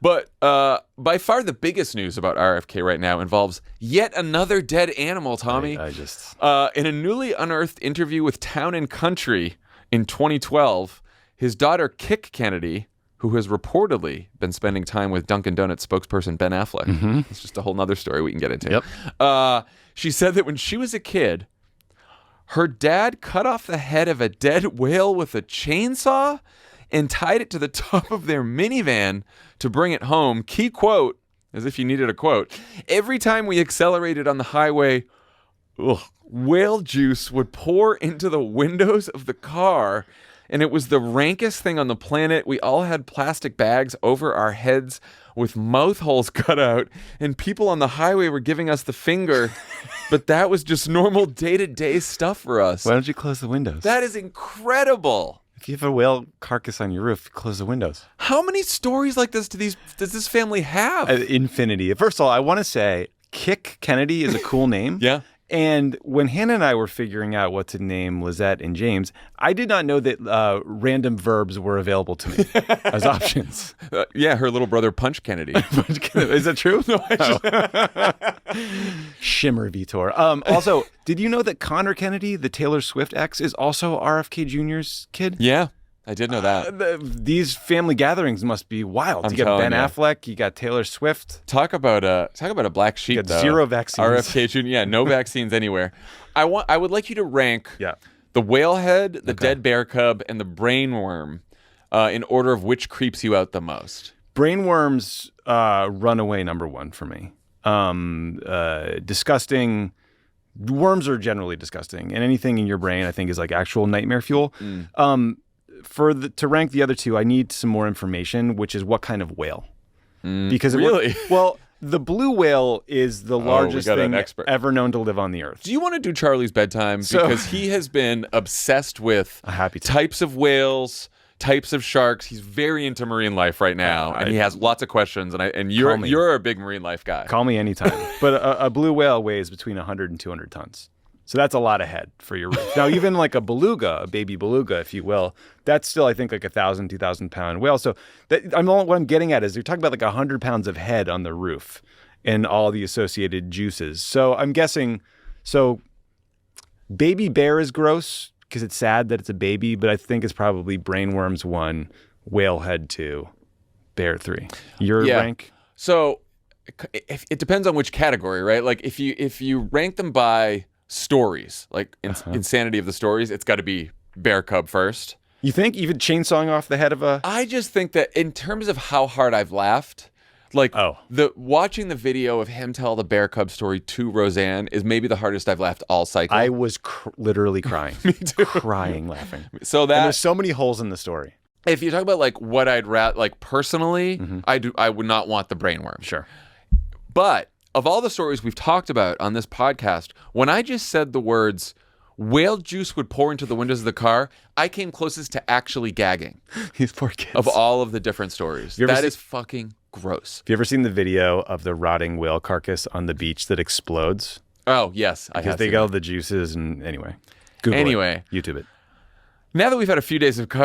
But by far the biggest news about RFK right now involves yet another dead animal, Tommy. In a newly unearthed interview with Town and Country in 2012, his daughter Kick Kennedy, who has reportedly been spending time with Dunkin' Donuts spokesperson Ben Affleck. It's just a whole nother story we can get into. Yep. She said that when she was a kid, her dad cut off the head of a dead whale with a chainsaw and tied it to the top of their minivan to bring it home. Key quote, as if you needed a quote, every time we accelerated on the highway, whale juice would pour into the windows of the car, and it was the rankest thing on the planet. We all had plastic bags over our heads with mouth holes cut out, and people on the highway were giving us the finger, but that was just normal day-to-day stuff for us. Why don't you close the windows? That is incredible. If you have a whale carcass on your roof, close the windows. How many stories like this does this family have? Infinity. First of all, I want to say Kick Kennedy is a cool name. Yeah. And when Hannah and I were figuring out what to name Lizette and James, I did not know that random verbs were available to me as options. Yeah, her little brother Punch Kennedy. Is that true? No, Shimmer Vitor. Also, did you know that Connor Kennedy, the Taylor Swift ex, is also RFK Jr.'s kid? Yeah, I did know that. These family gatherings must be wild. You got Ben Affleck, you got Taylor Swift. Talk about a black sheep. Though. Zero vaccines. RFK Jr. Yeah, no vaccines anywhere. I would like you to rank the whale head, the dead bear cub, and the brainworm in order of which creeps you out the most. Brainworms runaway number one for me. Disgusting. Worms are generally disgusting, and anything in your brain, I think, is like actual nightmare fuel. To rank the other two, I need some more information, which is what kind of whale. Because really? The blue whale is the largest thing ever known to live on the earth. Do you want to do Charlie's bedtime? Because he has been obsessed with types of whales, types of sharks. He's very into marine life right now, and he has lots of questions. And you're a big marine life guy. Call me anytime. But a blue whale weighs between 100 and 200 tons. So that's a lot of head for your roof. Now, even like a beluga, a baby beluga, if you will, that's still, I think, like 1,000, 2,000 pound whale. So what I'm getting at is you're talking about like 100 pounds of head on the roof and all the associated juices. So I'm guessing, baby bear is gross because it's sad that it's a baby, but I think it's probably brainworms 1, whale head 2, bear 3. Your rank? So it depends on which category, right? Like if you rank them by stories, like insanity of the stories, it's got to be bear cub first. You think even chainsawing off the head of a... I just think that in terms of how hard I've laughed, like watching the video of him tell the bear cub story to Roseanne is maybe the hardest I've laughed all cycle. I was literally crying. Me too. Crying, laughing. So and there's so many holes in the story. If you talk about like what I'd like personally, I would not want the brainworm. Sure. But of all the stories we've talked about on this podcast, when I just said the words whale juice would pour into the windows of the car, I came closest to actually gagging. These poor kids. Of all of the different stories. That is fucking gross. Have you ever seen the video of the rotting whale carcass on the beach that explodes? Oh, yes. Because they got all the juices and anyway. Google it. YouTube it. Now that we've had a few days of coverage,